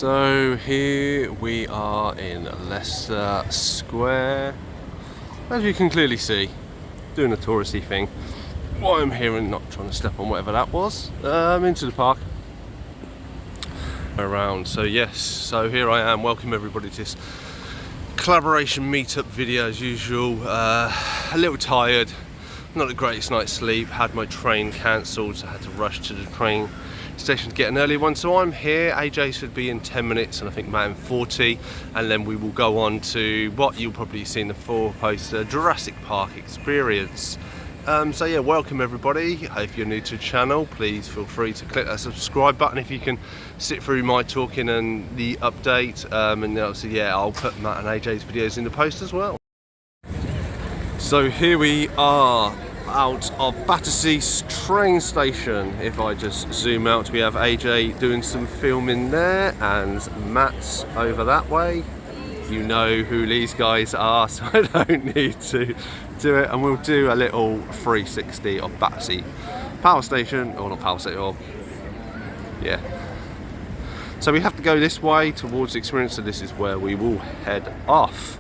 So here we are in Leicester Square, as you can clearly see, doing a touristy thing. Why I'm here and not trying to step on whatever that was, into the park around. So yes, so here I am, welcome everybody to this collaboration meetup video as usual. A little tired, not the greatest night's sleep, had my train cancelled, so I had to rush to the train station to get an early one. So I'm here, AJ should be in 10 minutes and I think Matt in 40, and then we will go on to what you'll probably see in the full poster, Jurassic Park experience. So yeah, welcome everybody. If you're new to the channel, please feel free to click that subscribe button if you can sit through my talking and the update, and obviously yeah, I'll put Matt and AJ's videos in the post as well. So here we are out of Battersea train station. If I just zoom out, we have AJ doing some filming there and Matt's over that way. You know who these guys are, so I don't need to do it. And we'll do a little 360 of Battersea power station, or not power station, or yeah. So we have to go this way towards the experience, so this is where we will head off.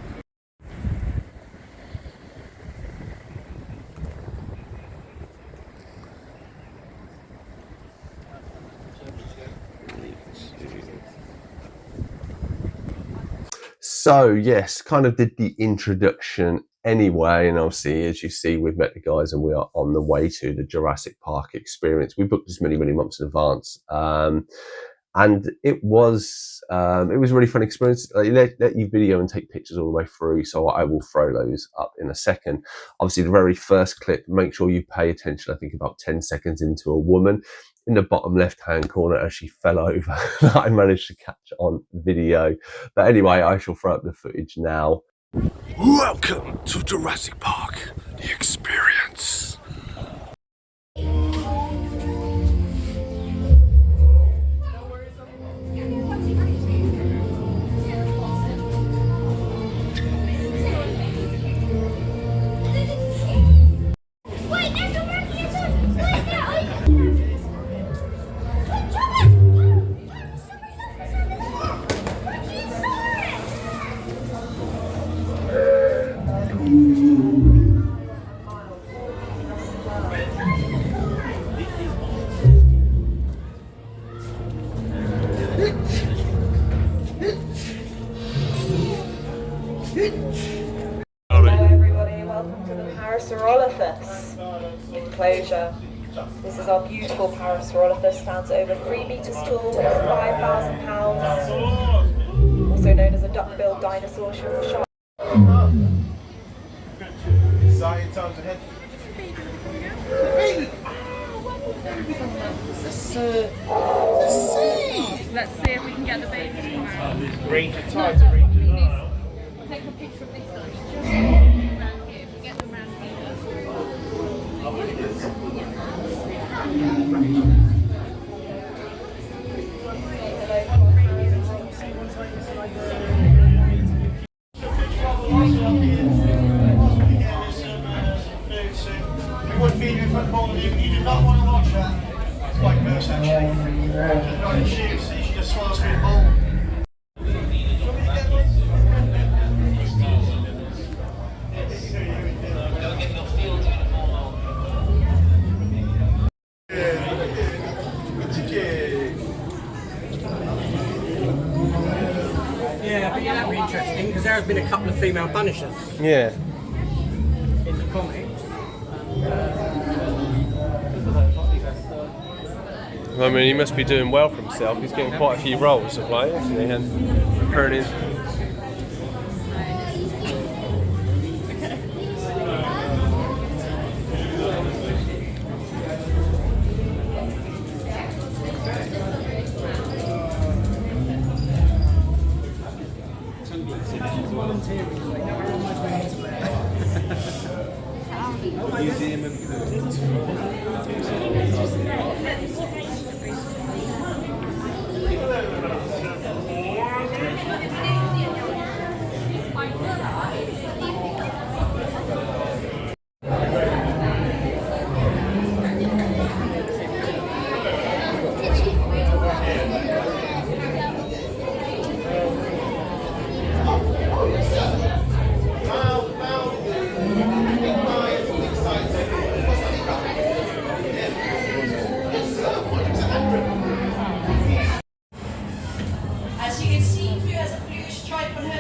So yes, kind of did the introduction anyway, and obviously as you see we've met the guys and we are on the way to the Jurassic Park experience. We booked this many months in advance, and it was a really fun experience. Let you video and take pictures all the way through, so I will throw those up in a second. Obviously the very first clip, make sure you pay attention, I think about 10 seconds into a woman in the bottom left hand corner as she fell over. I managed to catch on video. But anyway, I shall throw up the footage now. Welcome to Jurassic Park, the experience. Enclosure. This is our beautiful Parasaurolophus, stands over 3 meters tall, weighs 5,000 pounds, also known as a duck-billed dinosaur. Exciting times ahead. Let's see if we can get the baby to come out. Range of tides to range. Take a picture of this guy. Just around here. If we get them around here. We wouldn't be in football if you did not want to watch that. It's quite worse actually. Just not in shoes, so you should just swallow through the ball. Yeah, I think that'd be interesting because there has been a couple of female punishers Yeah. in the comics. I mean, he must be doing well for himself. He's getting quite a few roles to play, isn't he? And apparently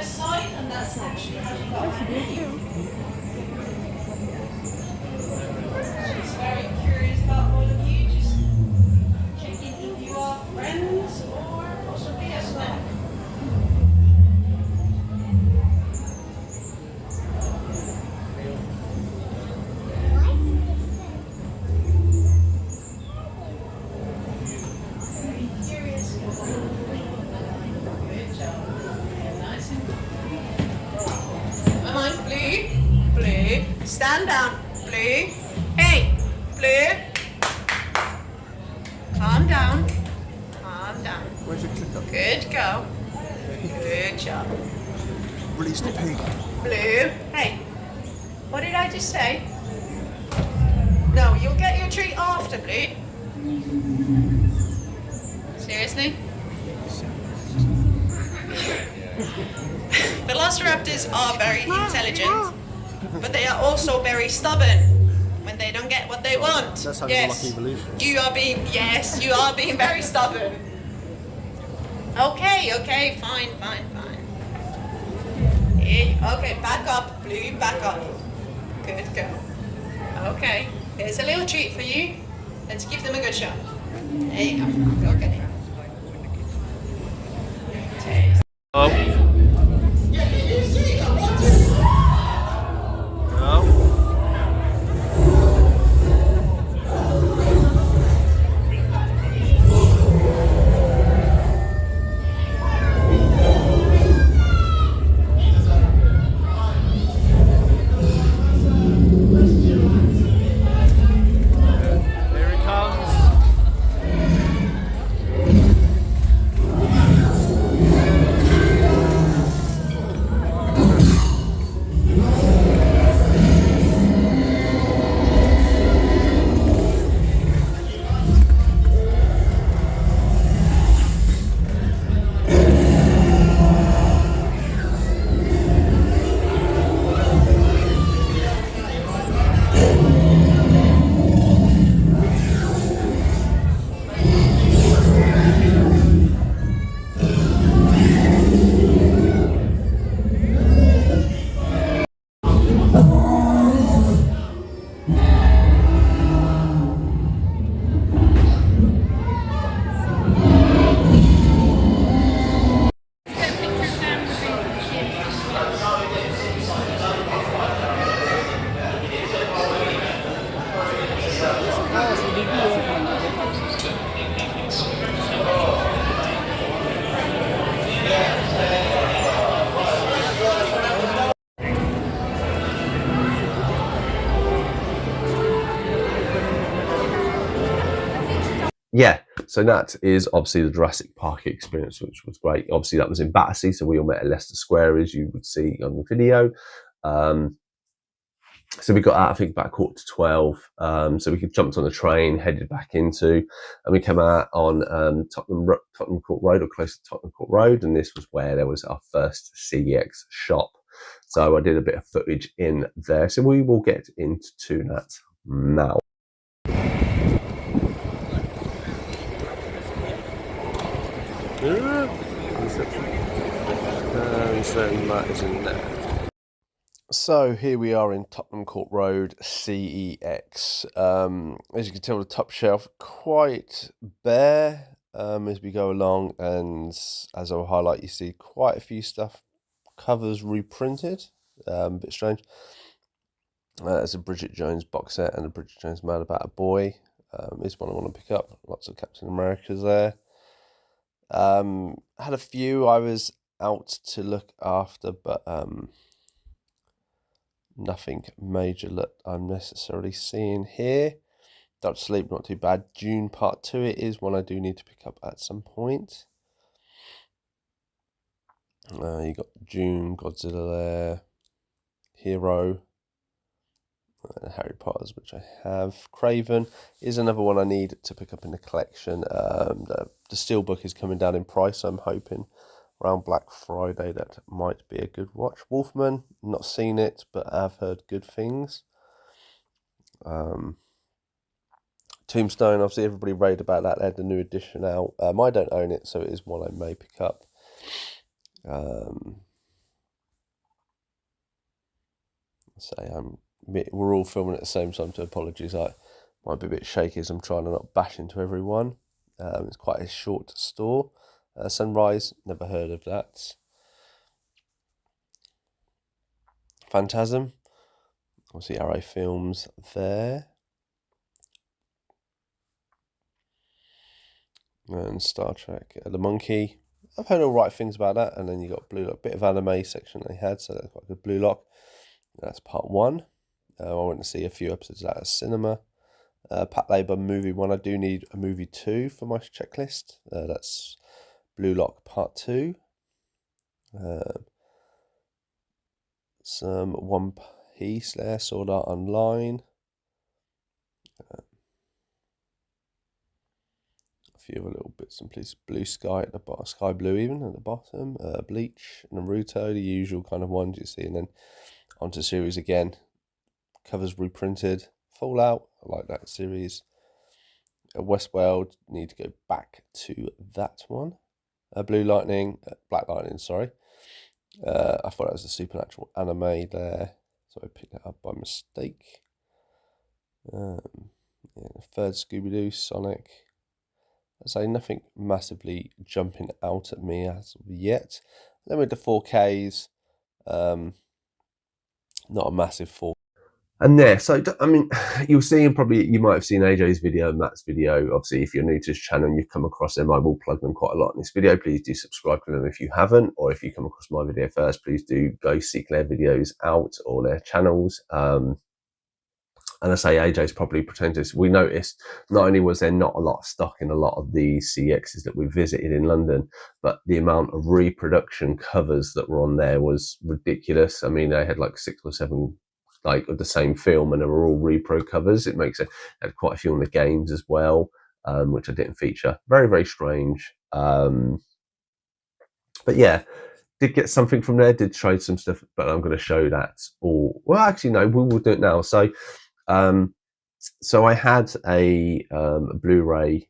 this side, and that's actually how you got. Just very curious about all of you. Just checking if you are friends or possibly a snack. Very curious. Good job. Nice and come on, Blue. Blue. Stand down, Blue. Hey, Blue. Calm down. Calm down. Where's your clicker? Good go. Good job. Release the pig. Blue. Hey, what did I just say? No, you'll get your treat after, Blue. Seriously? Velociraptors are very intelligent, but they are also very stubborn when they don't get what they want. That sounds yes. like evolution. You are being very stubborn. Okay, fine. Okay, back up, Blue, back up. Good girl. Okay, here's a little treat for you. Let's give them a good shot. There you go. Go get it. Taste. Oh. No. Here it comes. Yeah, so that is obviously the Jurassic Park experience, which was great. Obviously, that was in Battersea, so we all met at Leicester Square, as you would see on the video. So we got out, I think, about 11:45. So we jumped on the train, headed back into, and we came out on Tottenham Court Road, or close to Tottenham Court Road, and this was where there was our first CEX shop. So I did a bit of footage in there. So we will get into that now. And then that is in there. So here we are in Tottenham Court Road, CEX. As you can tell, the top shelf quite bare as we go along, and as I'll highlight, you see quite a few covers reprinted. A bit strange. There's a Bridget Jones box set and a Bridget Jones Mad About a Boy. Is one I want to pick up. Lots of Captain Americas there. Had a few I was out to look after, but nothing major that I'm necessarily seeing here. Dutch Sleep, not too bad. Dune Part 2, it is one I do need to pick up at some point. You got Dune, Godzilla there, Hero, Harry Potter's, which I have. Craven is another one I need to pick up in the collection. The Steelbook is coming down in price, so I'm hoping around Black Friday that might be a good watch. Wolfman, not seen it, but I've heard good things. Tombstone, obviously everybody raved about that. They had the new edition out. I don't own it, so it is one I may pick up. say we're all filming at the same time, so apologies. I might be a bit shaky as I'm trying to not bash into everyone. It's quite a short store. Sunrise, never heard of that. Phantasm, obviously Arrow Films there. And Star Trek, The Monkey. I've heard all right things about that. And then you got Blue Lock, bit of anime section they had, so that's quite good. Blue Lock, that's part 1. I went to see a few episodes of that at cinema. Pat Labor movie 1. I do need a movie 2 for my checklist. That's Blue Lock part 2. Some One Piece there, Sword Art Online. A few other little bits and pieces. Blue Sky at the bottom, Sky Blue even at the bottom. Bleach, Naruto, the usual kind of ones you see, and then onto series again. Covers reprinted. Fallout, I like that series. Westworld, need to go back to that one. Blue Lightning, Black Lightning, sorry. I thought it was a supernatural anime there, so I picked that up by mistake. Yeah, third Scooby-Doo, Sonic. I say nothing massively jumping out at me as of yet. Then with the 4Ks, not a massive 4K. And there, so I mean, you'll see, and probably you might have seen AJ's video and Matt's video. Obviously, if you're new to this channel and you've come across them, I will plug them quite a lot in this video. Please do subscribe to them if you haven't, or if you come across my video first, please do go seek their videos out or their channels. And I say AJ's probably pretentious. We noticed not only was there not a lot of stock in a lot of the CXs that we visited in London, but the amount of reproduction covers that were on there was ridiculous. I mean, they had like 6 or 7 like of the same film, and they were all repro covers. It makes it had quite a few on the games as well, which I didn't feature. Very, very strange. But yeah, did get something from there. Did trade some stuff, but I'm going to show that all. Well, actually, no, we will do it now. So I had a Blu-ray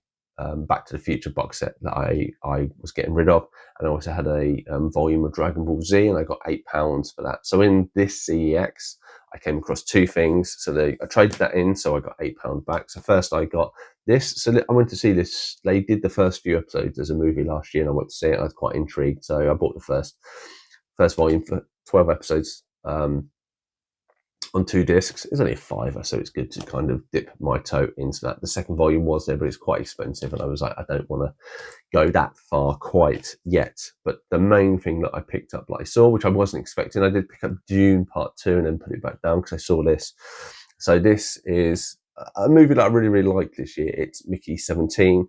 Back to the Future box set that I was getting rid of, and I also had a volume of Dragon Ball Z, and I got £8 for that. So in this CEX, I came across 2 things. So I traded that in, so I got £8 back. So first I got this. So I went to see this. They did the first few episodes as a movie last year, and I went to see it. I was quite intrigued, so I bought the first volume for 12 episodes. On 2 discs. It's only a £5, so it's good to kind of dip my toe into that. The second volume was there, but it's quite expensive, and I was like, I don't want to go that far quite yet. But the main thing that I picked up, like I saw, which I wasn't expecting, I did pick up Dune Part 2 and then put it back down because I saw this. So this is a movie that I really, really liked this year. It's Mickey 17.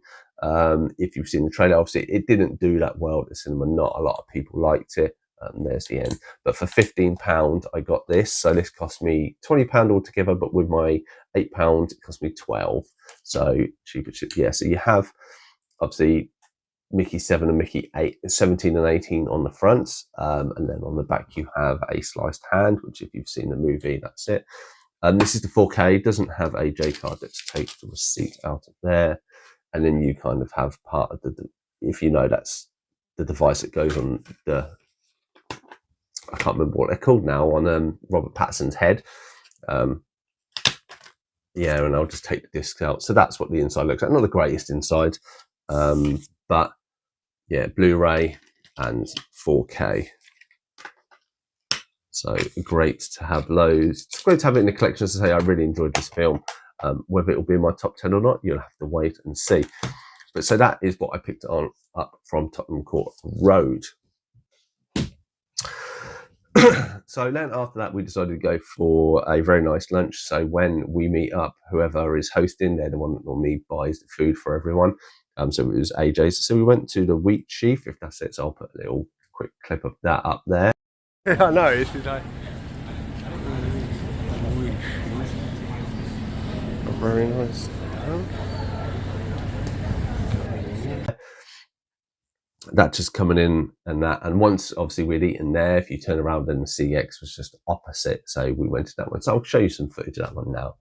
If you've seen the trailer, obviously it didn't do that well at the cinema. Not a lot of people liked it. And there's the end. But for £15, I got this. So this cost me £20 altogether, but with my £8, it cost me 12. So cheaper. Yeah. So you have obviously Mickey 7 and Mickey 17 and 18 on the fronts, and then on the back you have a sliced hand, which if you've seen the movie, that's it. And this is the 4K. It doesn't have a J card. Let's take the receipt out of there, and then you kind of have part of the. If you know, that's the device that goes on the. I can't remember what they're called now, on Robert Pattinson's head. Yeah, and I'll just take the discs out. So that's what the inside looks like. Not the greatest inside, but yeah, Blu-ray and 4K. So great to have loads. It's great to have it in the collection. As I say, I really enjoyed this film. Whether it will be in my top 10 or not, you'll have to wait and see. But so that is what I picked up from Tottenham Court Road. So then after that, we decided to go for a very nice lunch. So when we meet up, whoever is hosting, they're the one that normally buys the food for everyone. So it was AJ's. So we went to the Wheat Chief, if that's it. So I'll put a little quick clip of that up there. I know, it's like... Very nice. That just coming in and that, and once obviously we'd eaten there, if you turn around, then the CX was just opposite, so we went to that one. So I'll show you some footage of that one now.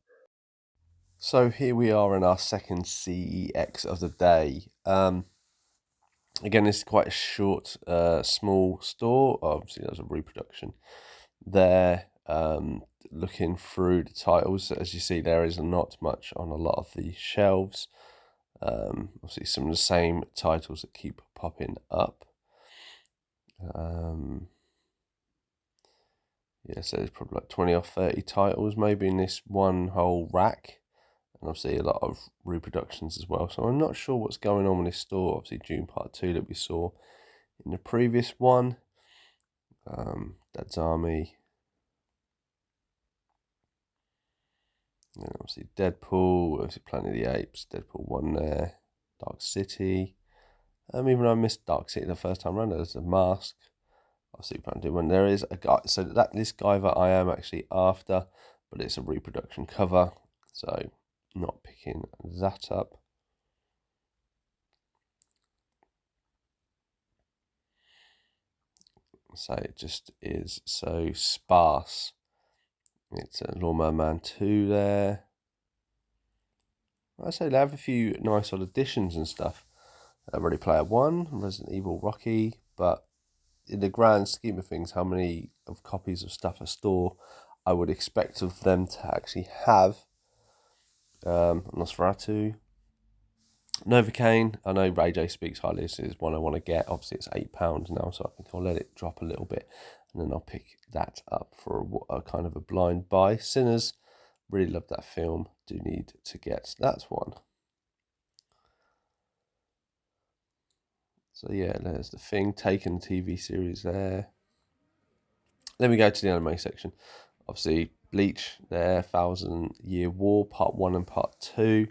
So here we are in our second CEX of the day. Again, this is quite a short, small store. Obviously there's a reproduction there. Looking through the titles, as you see, there is not much on a lot of the shelves. Obviously some of the same titles that keep popping up. Yeah, so there's probably like 20 or 30 titles maybe in this one whole rack, and obviously a lot of reproductions as well. So I'm not sure what's going on with this store. Obviously June Part 2 that we saw in the previous one. Dad's Army. And obviously Deadpool, obviously Planet of the Apes, Deadpool 1 there, Dark City. Even though I missed Dark City the first time around, there's a Mask. Obviously Planet 2 when there is a guy, so this guy that I am actually after, but it's a reproduction cover, so not picking that up. So it just is so sparse. It's a Lawnmower Man 2 there. I say they have a few nice odd additions and stuff. Ready Player One, Resident Evil Rocky, but in the grand scheme of things, how many of copies of stuff a store I would expect of them to actually have? Nosferatu, Novocaine. I know Ray J speaks highly. This is one I want to get. Obviously, it's £8 now, so I think I'll let it drop a little bit, and then I'll pick that up for a kind of a blind buy. Sinners, really love that film. Do need to get that one. So yeah, there's the Thing, Taken TV series there. Then we go to the anime section. Obviously, Bleach there, 1,000 Year War, Part 1 and Part 2.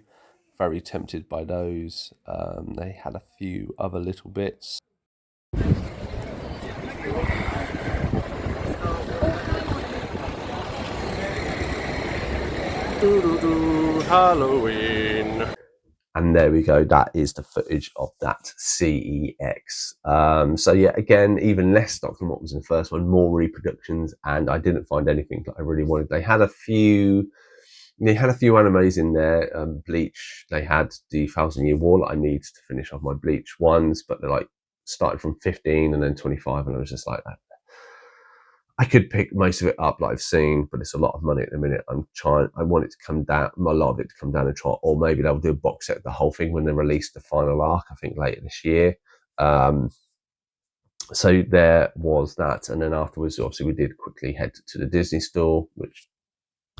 Very tempted by those. They had a few other little bits. Halloween. And there we go, that is the footage of that CEX. So yeah, again, even less stock than what was in the first one, more reproductions, and I didn't find anything that I really wanted. They had a few animes in there. Bleach, they had the 1,000 Year War that I need to finish off my Bleach ones, but they're like started from 15 and then 25, and I was just like that. I could pick most of it up that I've seen, but it's a lot of money at the minute. I want it to come down, a lot of it to come down and try, or maybe they'll do a box set of the whole thing when they release the final arc, I think later this year. So there was that. And then afterwards, obviously, we did quickly head to the Disney store, which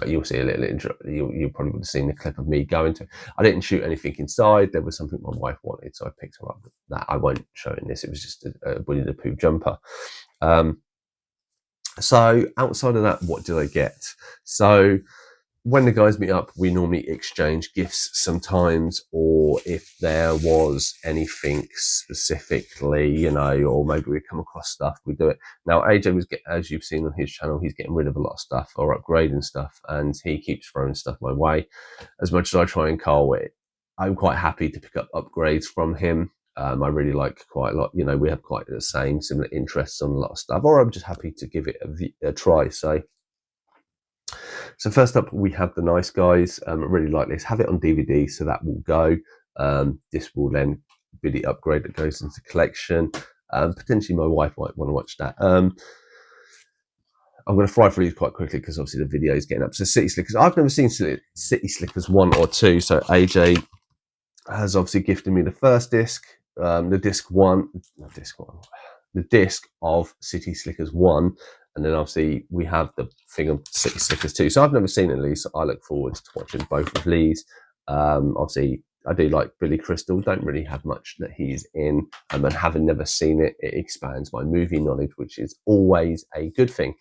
you'll see a little intro. You probably would have seen the clip of me going to. I didn't shoot anything inside. There was something my wife wanted, so I picked her up. That I won't show in this. It was just a Winnie the Pooh jumper. So outside of that, what did I get? So when the guys meet up, we normally exchange gifts sometimes, or if there was anything specifically, or maybe we come across stuff, we do it. Now, AJ was, as you've seen on his channel, he's getting rid of a lot of stuff or upgrading stuff, and he keeps throwing stuff my way. As much as I try and cull it, I'm quite happy to pick up upgrades from him. I really like quite a lot. We have quite the similar interests on a lot of stuff, or I'm just happy to give it a try. So first up, we have The Nice Guys. I really like this. Have it on DVD, so that will go. This will then be the upgrade that goes into the collection. Potentially my wife might want to watch that. I'm going to fly through these quite quickly because obviously the video is getting up. So City Slickers. I've never seen City Slickers 1 or 2, so AJ has obviously gifted me the first disc. The disc of City Slickers 1, and then obviously we have the thing of City Slickers 2. So I've never seen it, at least. So I look forward to watching both of these. Obviously, I do like Billy Crystal. Don't really have much that he's in, and having never seen it, it expands my movie knowledge, which is always a good thing.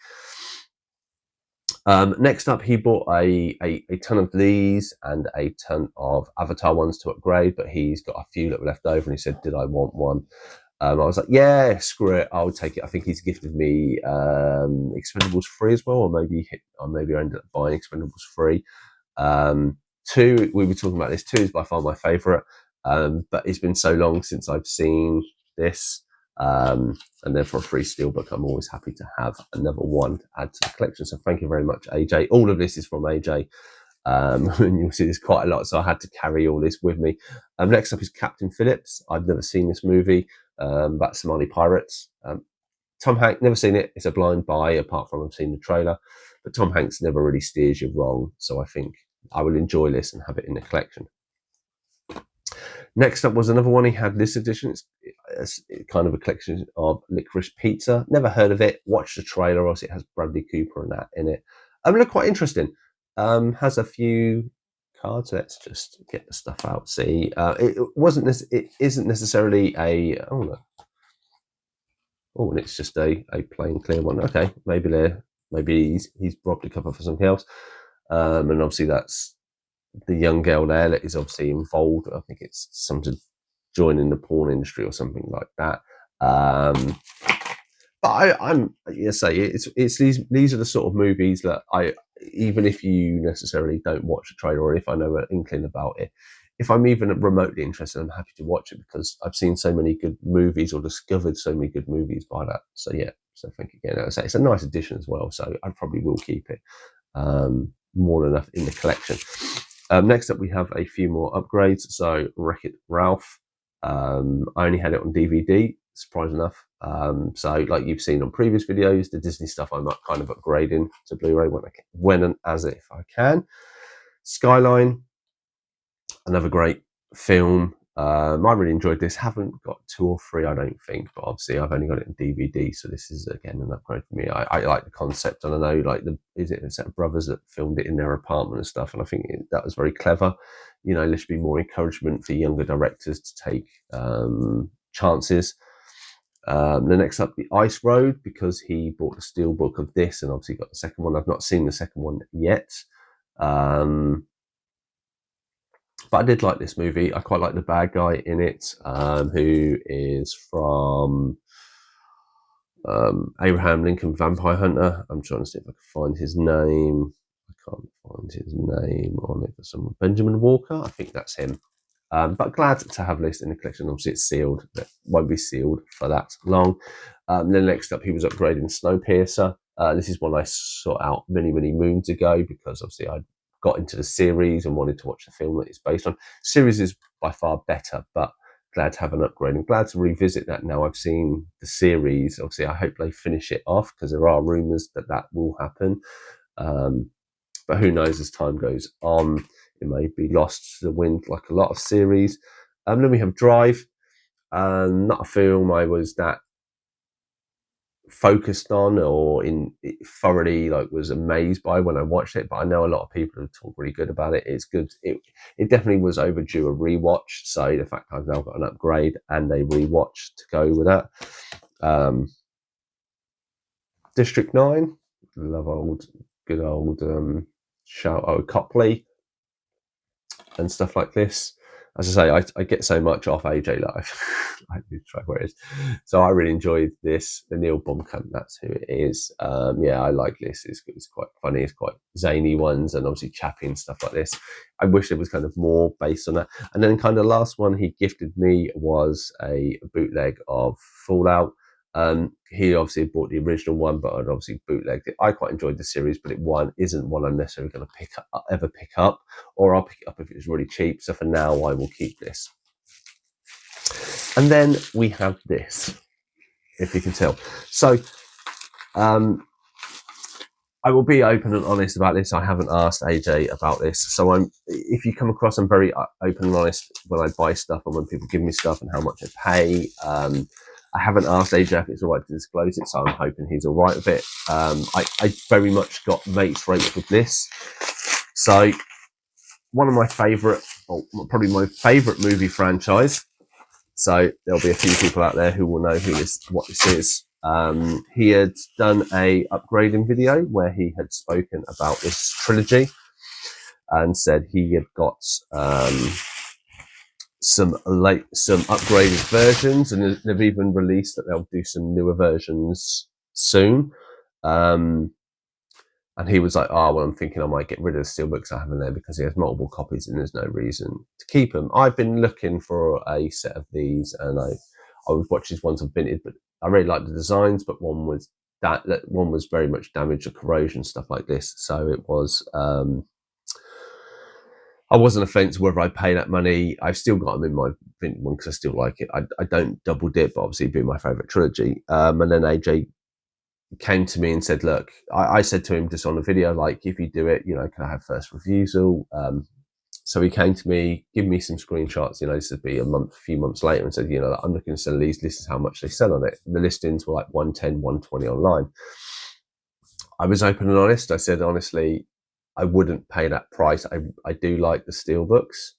Next up, he bought a ton of these and a ton of Avatar ones to upgrade, but he's got a few that were left over, and he said, did I want one? I was like, yeah, screw it, I'll take it. I think he's gifted me Expendables 3 as well, or maybe I ended up buying Expendables 3. 2, we were talking about this, 2 is by far my favourite, but it's been so long since I've seen this. And then for a free steelbook, I'm always happy to have another one to add to the collection. So thank you very much, AJ. All of this is from AJ. And you'll see there's quite a lot, so I had to carry all this with me. Next up is Captain Phillips. I've never seen this movie. About Somali pirates. Tom Hanks, never seen it. It's a blind buy, apart from I've seen the trailer. But Tom Hanks never really steers you wrong, so I think I will enjoy this and have it in the collection. Next up was another one. He had this edition. It's kind of a collection of Licorice Pizza. Never heard of it. Watched the trailer. Also, it has Bradley Cooper and that in it. Look quite interesting. Has a few cards. Let's just get the stuff out. See, it isn't necessarily a. Oh look. Oh, and it's just a plain clear one. Okay, maybe he's robbed a cover for something else. And obviously that's the young girl there that is obviously involved. I think it's something to join in the porn industry or something like that. But I'm say it's these are the sort of movies that even if you necessarily don't watch the trailer, or if I know an inkling about it, if I'm even remotely interested, I'm happy to watch it because I've seen so many good movies or discovered so many good movies by that. So yeah, so thank you again. It's a nice addition as well. So I probably will keep it more than enough in the collection. Next up, we have a few more upgrades. So Wreck-It Ralph. I only had it on DVD, surprise enough. So like you've seen on previous videos, the Disney stuff I'm kind of upgrading to Blu-ray when and as if I can. Skyline, another great film. I really enjoyed this. Haven't got 2 or 3, I don't think, but obviously I've only got it in DVD, so this is again an upgrade for me. I like the concept, and I know like is it a set of brothers that filmed it in their apartment and stuff, and I think that was very clever. You know, there should be more encouragement for younger directors to take chances. The next up, The Ice Road, because he bought the steelbook of this and obviously got the second one. I've not seen the second one yet. But I did like this movie. I quite like the bad guy in it, who is from Abraham Lincoln Vampire Hunter. I'm trying to see if I can find his name. I can't find his name on it for some. Benjamin Walker, I think that's him. But glad to have this in the collection. Obviously, it's sealed. It won't be sealed for that long. Then next up, he was upgrading Snowpiercer. This is one I sought out many moons ago because obviously I got into the series and wanted to watch the film that it's based on. Series is by far better, but glad to have an upgrade and glad to revisit that now I've seen the series. Obviously, I hope they finish it off because there are rumours that will happen. But who knows, as time goes on, it may be lost to the wind like a lot of series. Then we have Drive, not a film I was that focused on or thoroughly was amazed by when I watched it, but I know a lot of people have talked really good about it. It's good. It definitely was overdue a rewatch, so the fact I've now got an upgrade and a rewatch to go with that. District 9, love good old shout out Copley and stuff like this. As I say, I get so much off AJ Live. I lose track where it is. So I really enjoyed this. The Neil Blomkamp, that's who it is. Yeah, I like this. It's quite funny. It's quite zany ones and obviously chappy and stuff like this. I wish there was kind of more based on that. And then kind of last one he gifted me was a bootleg of Fallout. He obviously bought the original one, but I'd obviously bootlegged it. I quite enjoyed the series, but it isn't one I'm necessarily going to ever pick up, or I'll pick it up if it's really cheap. So for now, I will keep this. And then we have this, if you can tell. So, I will be open and honest about this. I haven't asked AJ about this. So if you come across, I'm very open and honest when I buy stuff and when people give me stuff and how much I pay. I haven't asked AJ if it's all right to disclose it, so I'm hoping he's all right with it. I very much got mates rates with this. So one of my favourite, or probably my favourite movie franchise. So there'll be a few people out there who will know what this is. He had done a upgrading video where he had spoken about this trilogy and said he had got some upgraded versions, and they've even released that they'll do some newer versions soon. And he was like, well, I'm thinking I might get rid of the steelbooks I have in there because he has multiple copies and there's no reason to keep them. I've been looking for a set of these, and I would watch these ones of vintage, but I really like the designs, but one was very much damaged or corrosion, stuff like this. So it was I wasn't a fence whether I pay that money. I've still got them in my vintage one because I still like it. I don't double dip, but obviously being my favourite trilogy. And then AJ came to me and said, look, I said to him just on the video, like, if you do it, you know, can I have first refusal? So he came to me, give me some screenshots, you know, this would be a few months later, and said, you know, I'm looking to sell these, this is how much they sell on it. The listings were like 110, 120 online. I was open and honest. I said, honestly, I wouldn't pay that price. I do like the steelbooks,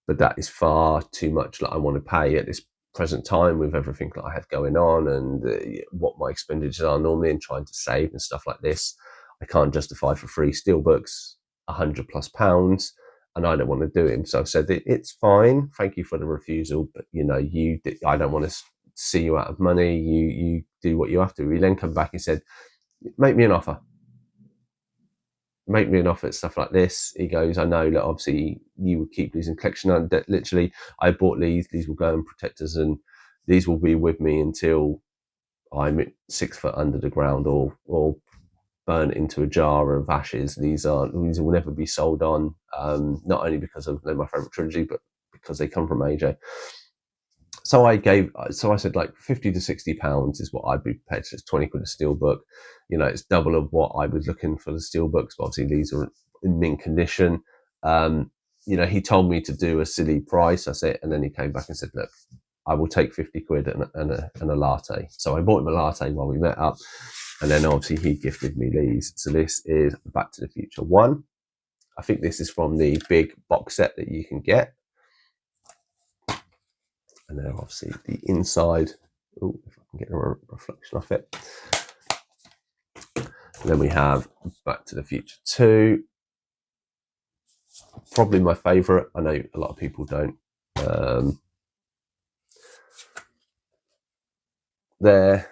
but that is far too much that I want to pay at this present time with everything that I have going on and what my expenditures are normally and trying to save and stuff like this. I can't justify for free steelbooks £100+, and I don't want to do it. So I said, it's fine. Thank you for the refusal, but you know, I don't want to see you out of money. You do what you have to. He then come back and said, make me an offer. Make me an offer at stuff like this. He goes, I know that obviously you would keep these in collection. And literally, I bought these will go and protect us, and these will be with me until I'm 6 foot under the ground or burnt into a jar of ashes. These will never be sold on, not only because they're my favourite trilogy, but because they come from AJ. So I said like 50 to 60 pounds is what I'd be prepared to. It's 20 quid a steelbook. You know, it's double of what I was looking for the steelbooks, but obviously these are in mint condition. You know, he told me to do a silly price. I said, and then he came back and said, look, I will take 50 quid and a latte. So I bought him a latte while we met up. And then obviously he gifted me these. So this is Back to the Future 1. I think this is from the big box set that you can get. And then obviously the inside, oh, if I can get a reflection off it. And then we have Back to the Future 2. Probably my favourite. I know a lot of people don't. There.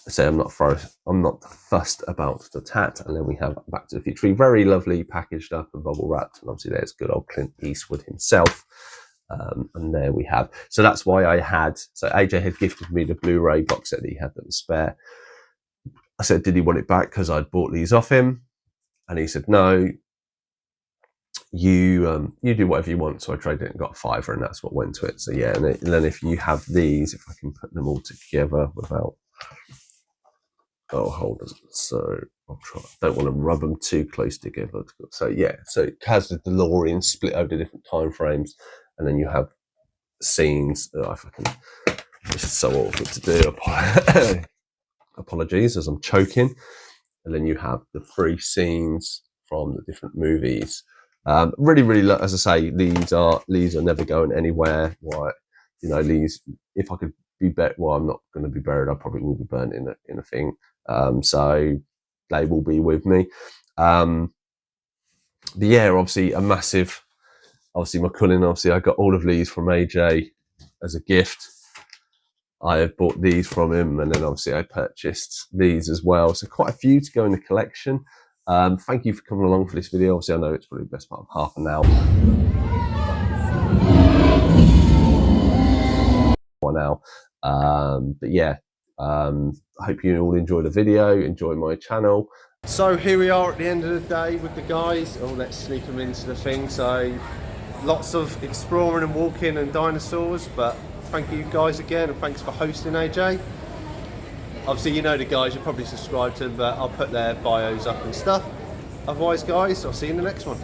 I say I'm not fussed about the tat. And then we have Back to the Future 3, very lovely, packaged up and bubble wrapped. And obviously there's good old Clint Eastwood himself. And there we have. So that's why so AJ had gifted me the Blu-ray box set that he had that was spare. I said, did he want it back because I'd bought these off him? And he said, no, you do whatever you want. So I traded it and got a £5, and that's what went to it. So yeah, and then if you have these, if I can put them all together without, oh, hold on. So I'll try. I don't want to rub them too close together. So yeah, so it has the DeLorean split over the different time frames, and then you have scenes. If I can, this is so awkward to do. Apologies as I'm choking. And then you have the 3 scenes from the different movies. Really, as I say, these are never going anywhere. Why, you know, these, if I could be buried, well, I'm not going to be buried. I probably will be burnt in a thing. So they will be with me. But yeah, obviously a massive, obviously McCullin, obviously I got all of these from AJ as a gift. I have bought these from him, and then obviously I purchased these as well. So quite a few to go in the collection. Thank you for coming along for this video. Obviously I know it's probably the best part of half an hour. Now. But yeah, I hope you all enjoy the video, enjoy my channel. So here we are at the end of the day with the guys. Oh, let's sneak them into the thing. So lots of exploring and walking and dinosaurs, but thank you guys again, and thanks for hosting, AJ. Obviously you know the guys, you're probably subscribed to them, but I'll put their bios up and stuff. Otherwise guys, I'll see you in the next one.